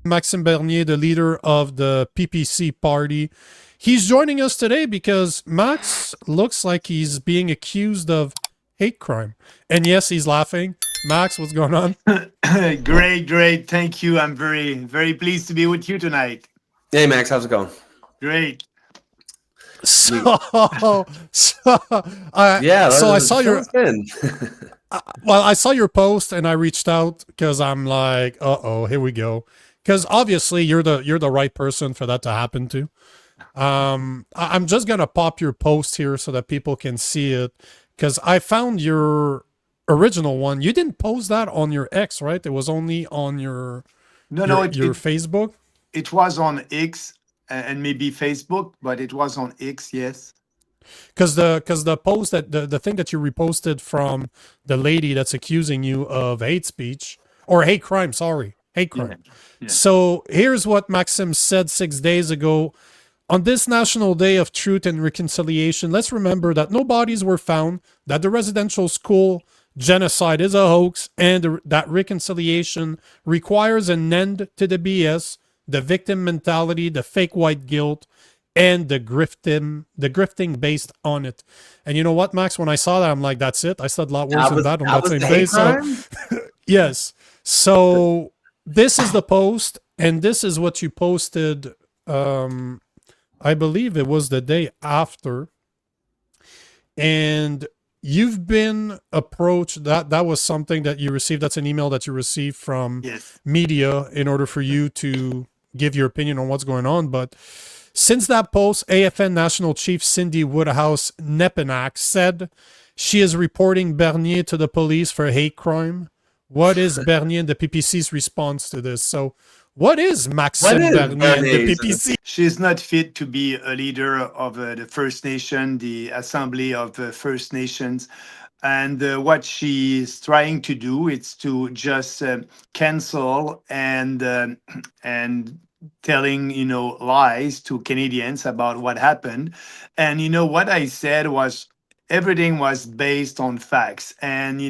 Maxime Bernier, the leader of the PPC party. He's joining us today because Max looks like he's being accused of hate crime. And yes, he's laughing. Max, what's going on? Great. Thank you. I'm very pleased to be with you tonight. Hey, Max, how's it going? Great. So, Yeah, so I saw your in. I saw your post and I reached out because I'm like, here we go. Because obviously you're the right person for that to happen to. I'm just gonna pop your post here so that people can see it. Because I found your original one. You didn't post that on your X, right? It was only on your No, your Facebook. it was on X and maybe Facebook, but it was on X. Yes. Because the post that the thing that you reposted from the lady that's accusing you of hate speech or hate crime, sorry, hate Yeah. crime. Yeah. So here's what Maxim said 6 days ago. On this National Day of Truth and Reconciliation, let's remember that no bodies were found, that the residential school genocide is a hoax, and that reconciliation requires an end to the BS, the victim mentality, the fake white guilt, and the grifting based on it. And you know what, Max? When I saw that, I'm like, that's it. I said a lot worse than that on that same day. So yes. So this is the post, and this is what you posted. I believe it was the day after. And you've been approached. That was something that you received. That's an email that you received from Yes. media in order for you to give your opinion on what's going on. But since that post, AFN National Chief Cindy Woodhouse-Nepinak said she is reporting Bernier to the police for hate crime. What is Bernier and the PPC's response to this? So what is Maxime Bernier and the PPC? She's not fit to be a leader of the First Nation, the Assembly of First Nations. And what she's trying to do is to just cancel and telling lies to Canadians about what happened. And what I said was everything was based on facts. And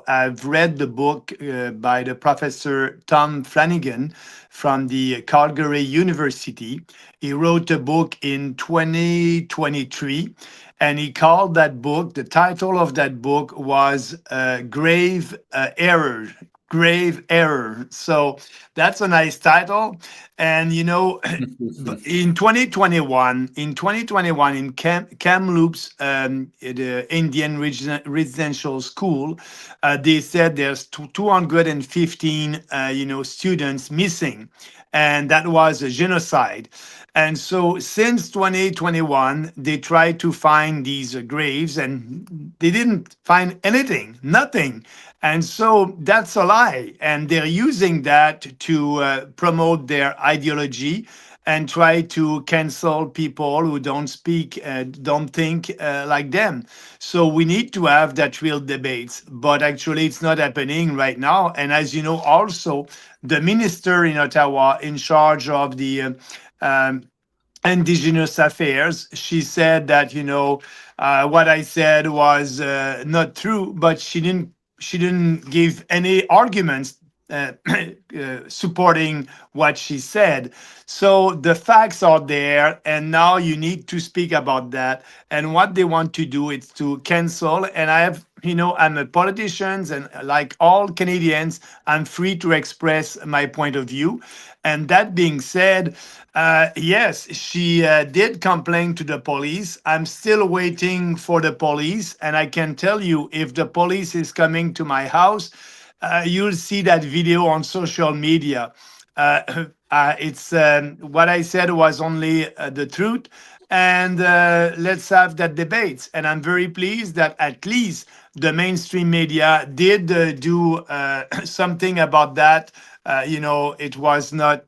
I've read the book by the professor Tom Flanagan from the Calgary University. He wrote a book in 2023, and he called that book, the title of that book was Grave Error. Grave Error. So that's a nice title. And in 2021 in Kamloops, the Indian residential school, they said there's 215 students missing, and that was a genocide. And so since 2021, they tried to find these graves and they didn't find anything, nothing. And so that's a lie. And they're using that to promote their ideology and try to cancel people who don't speak, don't think like them. So we need to have that real debates. But actually, it's not happening right now. And as you know, also, the minister in Ottawa in charge of the Indigenous Affairs, she said that what I said was not true, but she didn't give any arguments supporting what she said. So the facts are there, and now you need to speak about that. And what they want to do is to cancel. And I'm a politician, and like all Canadians, I'm free to express my point of view. And that being said, yes, she did complain to the police. I'm still waiting for the police. And I can tell you, if the police is coming to my house, you'll see that video on social media. It's what I said was only the truth. And let's have that debate. And I'm very pleased that at least the mainstream media did do something about that. It was not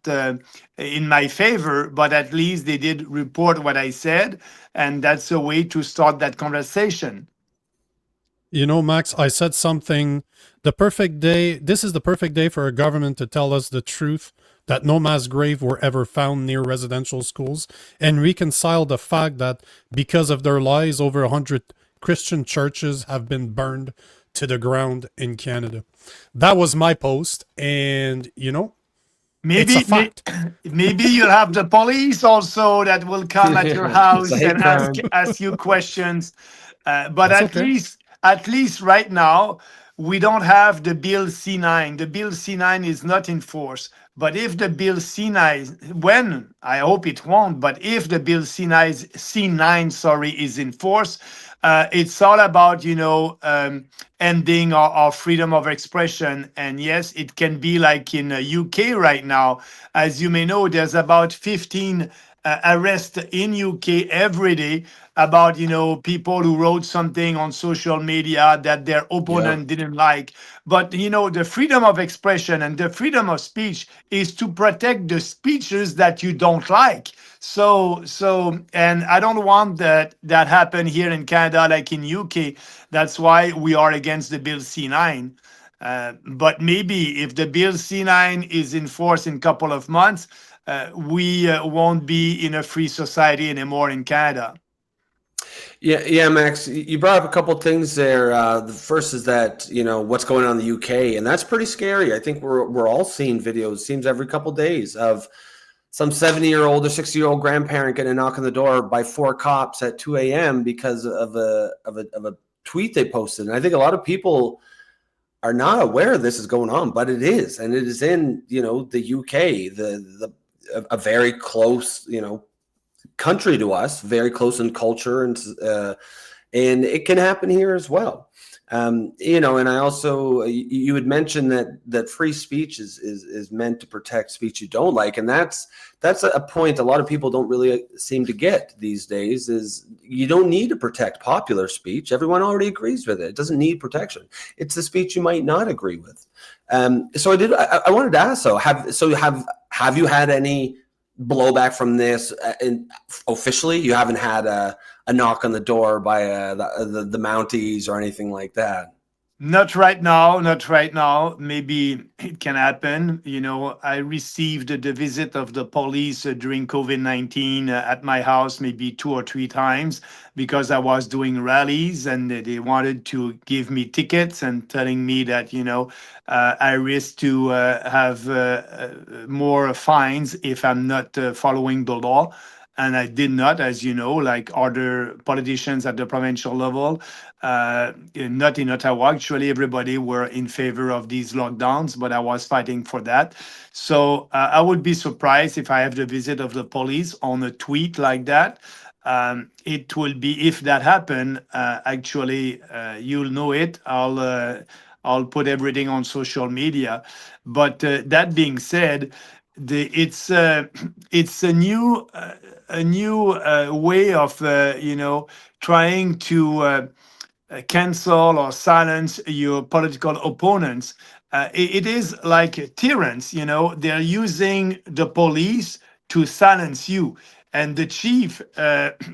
in my favor, but at least they did report what I said. And that's a way to start that conversation. You know, Max, I said something. The perfect day. This is the perfect day for a government to tell us the truth that no mass grave were ever found near residential schools and reconcile the fact that because of their lies, over 100 Christian churches have been burned to the ground in Canada. That was my post. And, It's a Maybe, fact. maybe you'll have the police also that will come at your It's a house hate and crime. ask you questions. But That's okay. at least right now, we don't have the Bill C9. The Bill C9 is not in force. But if the Bill C9, when I hope it won't, but if the Bill C9, sorry, is in force, it's all about ending our freedom of expression. And yes, it can be like in UK right now. As you may know, there's about 15 arrests in UK every day about people who wrote something on social media that their Yeah. opponent didn't like. But the freedom of expression and the freedom of speech is to protect the speeches that you don't like. And I don't want that happen here in Canada like in UK. That's why we are against the Bill C9. But maybe if the Bill C9 is in force in a couple of months, we won't be in a free society anymore in Canada. Yeah, yeah, Max, you brought up a couple of things there. The first is that what's going on in the UK, and that's pretty scary. I think we're all seeing videos, seems every couple of days, of some 70-year-old or 60-year-old grandparent getting a knock on the door by 4 cops at 2 a.m. because of a tweet they posted. And I think a lot of people are not aware this is going on, but it is, and it is in the UK, a very close country to us, very close in culture, and it can happen here as well. And I also, you had mentioned that free speech is meant to protect speech you don't like, and that's a point a lot of people don't really seem to get these days. Is you don't need to protect popular speech. Everyone already agrees with it. It doesn't need protection. It's the speech you might not agree with. So I wanted to ask, have you had any blowback from this officially? You haven't had a knock on the door by the Mounties or anything like that? Not right now, not right now. Maybe it can happen. I received the visit of the police during COVID-19 at my house maybe 2 or 3 times because I was doing rallies, and they wanted to give me tickets and telling me that, I risk to have more fines if I'm not following the law. And I did not, as you know, like other politicians at the provincial level. Not in Ottawa. Actually, everybody were in favor of these lockdowns, but I was fighting for that. So I would be surprised if I have the visit of the police on a tweet like that. It will be, if that happen. Actually, you'll know it. I'll put everything on social media. But that being said, it's a new way of trying to cancel or silence your political opponents. It is like tyrants, they're using the police to silence you. And the chief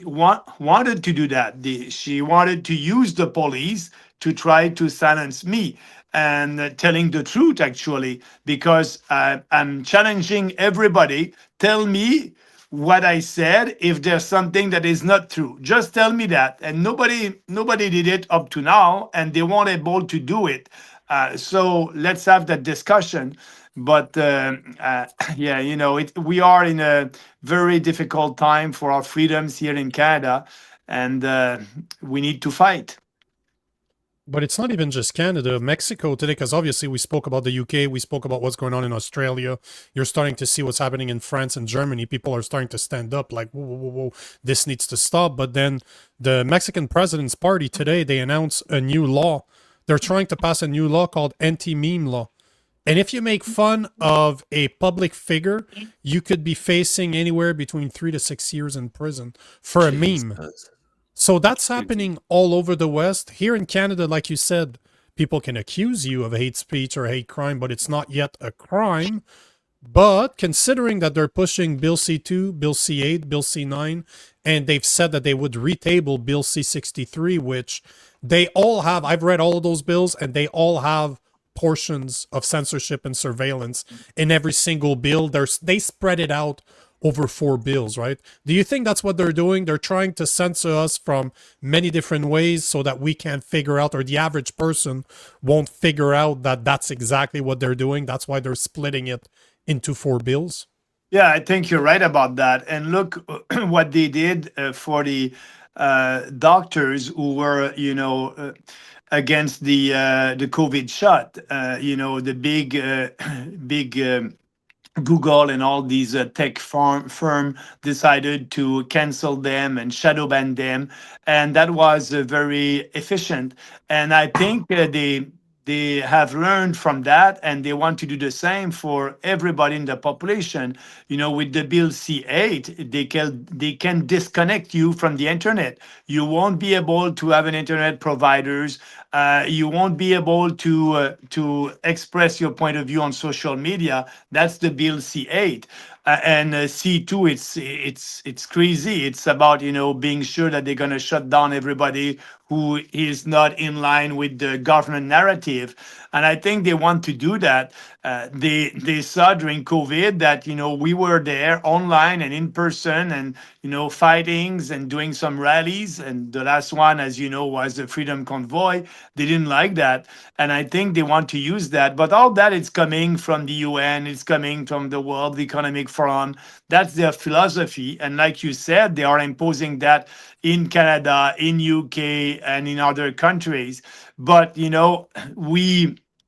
wanted to do that. She wanted to use the police to try to silence me. And telling the truth, actually, because I'm challenging everybody. Tell me what I said if there's something that is not true. Just tell me that. And nobody did it up to now, and they weren't able to do it. So let's have that discussion. But yeah, we are in a very difficult time for our freedoms here in Canada, and we need to fight. But it's not even just Canada, Mexico today, because obviously we spoke about the UK, we spoke about what's going on in Australia. You're starting to see what's happening in France and Germany. People are starting to stand up like, whoa, whoa, whoa, whoa, this needs to stop. But then the Mexican President's Party today, they announced a new law. They're trying to pass a new law called anti-meme law. And if you make fun of a public figure, you could be facing anywhere between 3 to 6 years in prison for a meme. Jesus. So that's happening all over the West. Here in Canada, like you said, people can accuse you of hate speech or hate crime, but it's not yet a crime. But considering that they're pushing Bill C2, Bill C8, Bill C9, and they've said that they would retable Bill C63, which they all have, I've read all of those bills, and they all have portions of censorship and surveillance in every single bill. They spread it out over 4 bills, right? Do you think that's what they're doing? They're trying to censor us from many different ways so that we can't figure out, or the average person won't figure out that that's exactly what they're doing. That's why they're splitting it into 4 bills. Yeah, I think you're right about that. And look what they did for the doctors who were, against the COVID shot. The big, big. Google and all these tech firm decided to cancel them and shadow ban them, and that was very efficient. And I think they have learned from that, and they want to do the same for everybody in the population. With the bill C8, they can disconnect you from the internet. You won't be able to have an internet providers. You won't be able to express your point of view on social media. That's the bill C8. And C2, it's crazy. It's about being sure that they're gonna shut down everybody who is not in line with the government narrative. And I think they want to do that. They saw during COVID that we were there online and in person, and fightings and doing some rallies. And the last one, as you know, was the Freedom Convoy. They didn't like that, and I think they want to use that. But all that is coming from the UN. It's coming from the World Economic Forum. That's their philosophy, and like you said, they are imposing that in Canada, in UK, and in other countries. But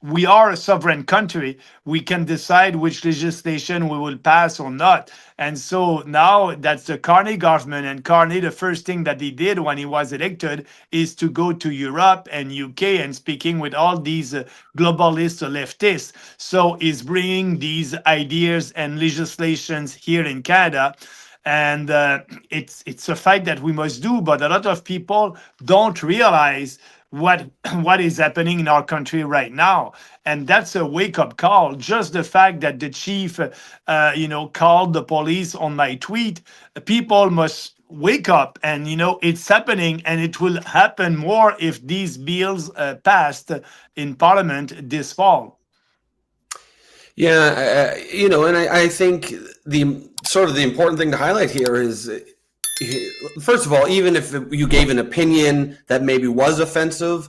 we are a sovereign country. We can decide which legislation we will pass or not. And so now that's the Carney government. And Carney, the first thing that he did when he was elected is to go to Europe and UK and speaking with all these globalists or leftists. So he's bringing these ideas and legislations here in Canada. And it's a fight that we must do, but a lot of people don't realize what is happening in our country right now, and that's a wake-up call. Just the fact that the chief called the police on my tweet, people must wake up. And it's happening, and it will happen more if these bills passed in parliament this fall. Yeah, and I think the important thing to highlight here is, first of all, even if you gave an opinion that maybe was offensive,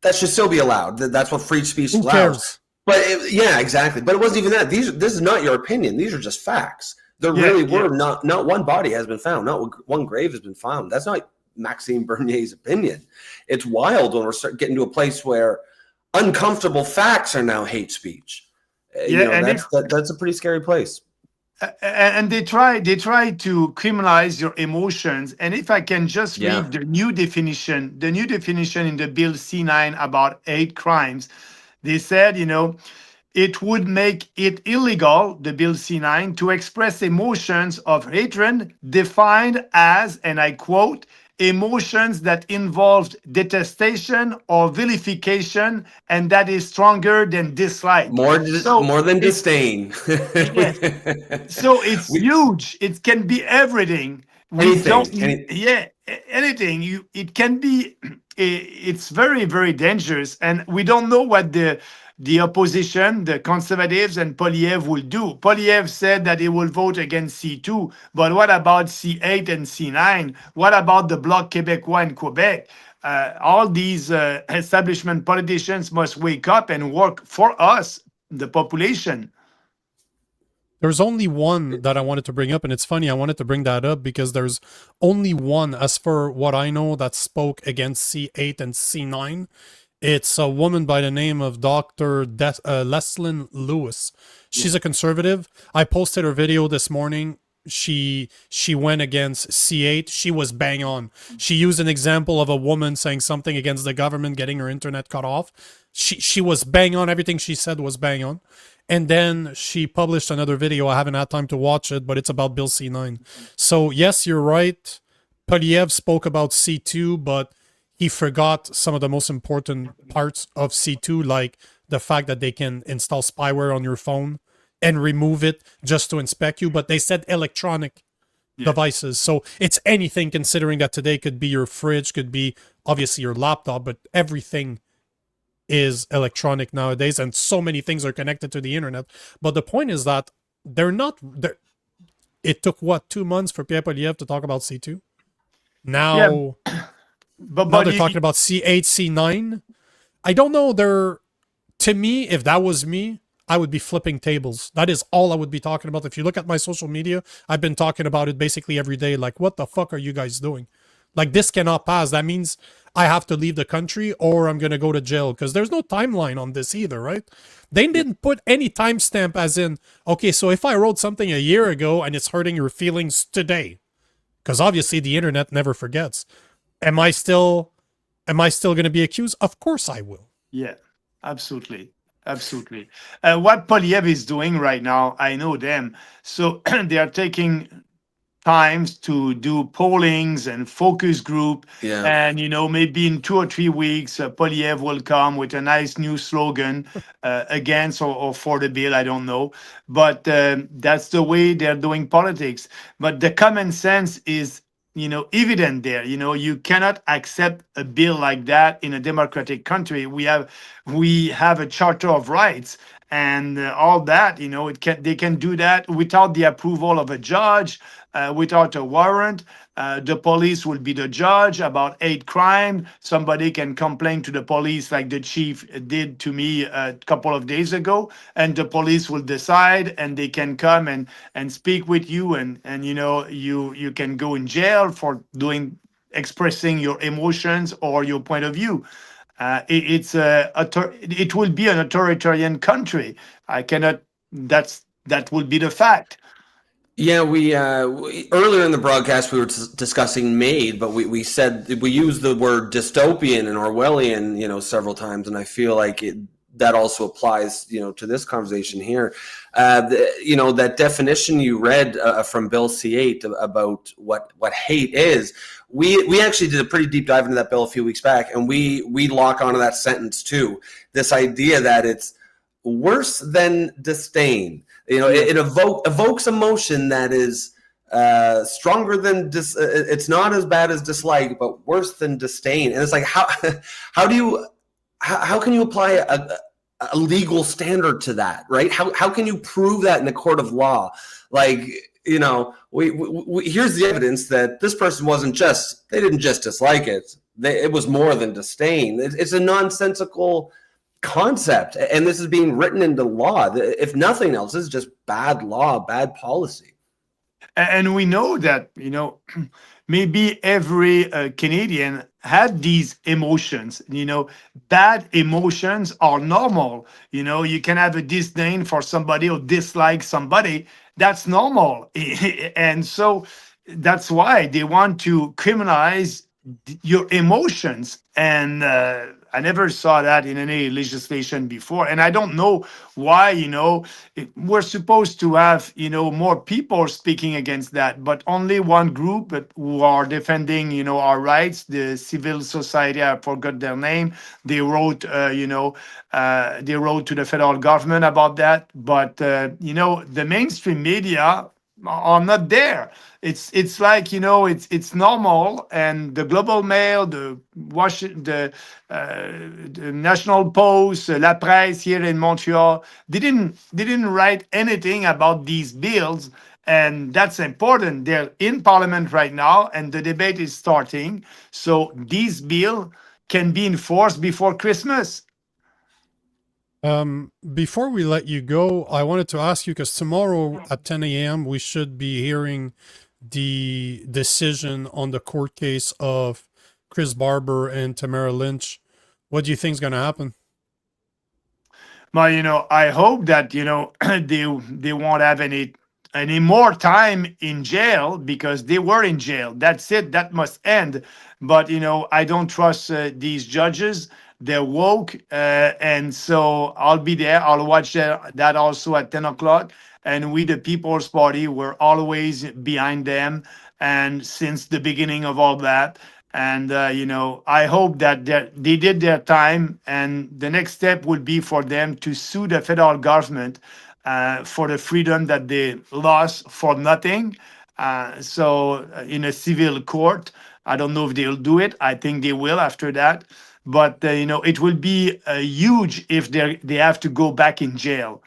that should still be allowed. That's what free speech Who allows. cares? But yeah, exactly. But it wasn't even that. This is not your opinion. These are just facts. There really were not one body has been found. Not one grave has been found. That's not Maxime Bernier's opinion. It's wild when we're getting to a place where uncomfortable facts are now hate speech. That's a pretty scary place. And they try to criminalize your emotions. And if I can just read the new definition in the bill C9 about hate crimes, they said, it would make it illegal, the bill C9, to express emotions of hatred defined as, and I quote, emotions that involved detestation or vilification, and that is stronger than dislike. More than disdain. Yes. So it's huge. It can be everything. Anything. It can be. It's very, very dangerous, and we don't know what the opposition, the Conservatives and Poilievre will do. Poilievre said that he will vote against C2, but what about C8 and C9? What about the Bloc Québécois in Quebec? All these establishment politicians must wake up and work for us, the population. There's only one that I wanted to bring up, and it's funny, I wanted to bring that up because there's only one, as for what I know, that spoke against C8 and C9. It's a woman by the name of Dr. Leslyn Lewis. She's a conservative. I posted her video this morning. She went against C8. She was bang on. She used an example of a woman saying something against the government, getting her internet cut off. She was bang on. Everything she said was bang on. And then she published another video. I haven't had time to watch it, but it's about Bill C9. So yes, you're right. Poilievre spoke about C2, but he forgot some of the most important parts of C2, like the fact that they can install spyware on your phone and remove it just to inspect you. But they said electronic devices. So it's anything, considering that today could be your fridge, could be obviously your laptop, but everything is electronic nowadays, and so many things are connected to the internet. But the point is that it took 2 months for Pierre Poilievre to talk about C2. Now, now they're talking about C8, C9. I don't know. To me, if that was me, I would be flipping tables. That is all I would be talking about. If you look at my social media, I've been talking about it basically every day. Like, what the fuck are you guys doing? Like, this cannot pass. That means I have to leave the country or I'm going to go to jail, because there's no timeline on this either, right? They didn't put any timestamp as in, okay, so if I wrote something a year ago and it's hurting your feelings today, because obviously the internet never forgets, am I still going to be accused? Of course I will. Yeah, absolutely. Absolutely. What Poilievre is doing right now, I know them. So they are taking times to do pollings and focus group. Yeah. And, maybe in 2 or 3 weeks, Poilievre will come with a nice new slogan against or for the bill. I don't know. But that's the way they're doing politics. But the common sense is, evident there. You cannot accept a bill like that in a democratic country. We have a charter of rights and all that. They can do that without the approval of a judge, without a warrant. The police will be the judge about hate crime. Somebody can complain to the police like the chief did to me a couple of days ago, and the police will decide, and they can come and speak with you, and you can go in jail for expressing your emotions or your point of view. It will be an authoritarian country. That will be the fact. Yeah, we earlier in the broadcast we were discussing MAID, but we said we used the word dystopian and Orwellian, several times, and I feel like that also applies, to this conversation here. That definition you read from Bill C8 about what hate is. We actually did a pretty deep dive into that bill a few weeks back, and we lock onto that sentence too. This idea that it's worse than disdain. It evokes emotion that is stronger than it's not as bad as dislike, but worse than disdain. And it's like, how can you apply a legal standard to that, right? How can you prove that in a court of law? Like, here's the evidence that this person they didn't just dislike it. It was more than disdain. It's a nonsensical concept, and this is being written into law. If nothing else, this is just bad law, bad policy. And we know that, maybe every Canadian had these emotions. Bad emotions are normal. You can have a disdain for somebody or dislike somebody. That's normal. And so that's why they want to criminalize your emotions. And I never saw that in any legislation before. And I don't know why, we're supposed to have, more people speaking against that, but only one group who are defending, our rights, the civil society. I forgot their name. They wrote, they wrote to the federal government about that. But, the mainstream media are not there. It's like, it's normal, and the Global Mail, the National Post, La Presse here in Montreal, they didn't write anything about these bills, and that's important. They're in Parliament right now, and the debate is starting. So these bills can be enforced before Christmas. Before we let you go, I wanted to ask you, because tomorrow at 10 a.m. we should be hearing the decision on the court case of Chris Barber and Tamara Lynch. What do you think is going to happen? Well, I hope that, they won't have any more time in jail, because they were in jail. That's it. That must end. But, I don't trust these judges. They're woke. And so I'll be there. I'll watch that also at 10 o'clock. And we, the People's Party, were always behind them, and since the beginning of all that. And, I hope that they did their time. And the next step would be for them to sue the federal government for the freedom that they lost for nothing. So in a civil court, I don't know if they'll do it. I think they will after that. But, it will be huge if they have to go back in jail.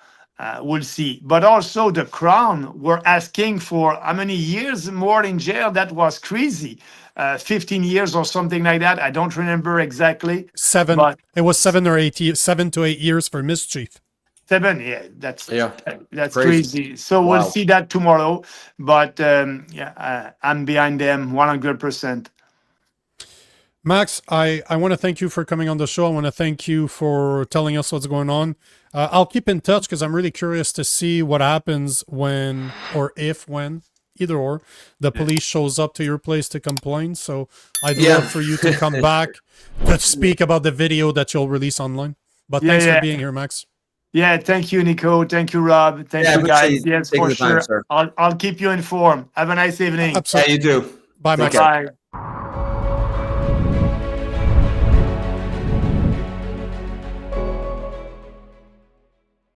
We'll see. But also the Crown were asking for how many years more in jail? That was crazy. 15 years or something like that. I don't remember exactly. 7. It was 7 to 8 years for Mischief. 7, yeah, that's crazy. So Wow. we'll see that tomorrow. But I'm behind them 100%. Max, I want to thank you for coming on the show. I want to thank you for telling us what's going on. I'll keep in touch because I'm really curious to see what happens when, or if, when, either or, the police shows up to your place to complain. So I'd love for you to come back to speak about the video that you'll release online. But thanks for being here, Max. Yeah, thank you, Nico. Thank you, Rob. Thank you, guys. Yes, for sure. I'll keep you informed. Have a nice evening. Absolutely. Yeah, you do. Bye, Max. Bye.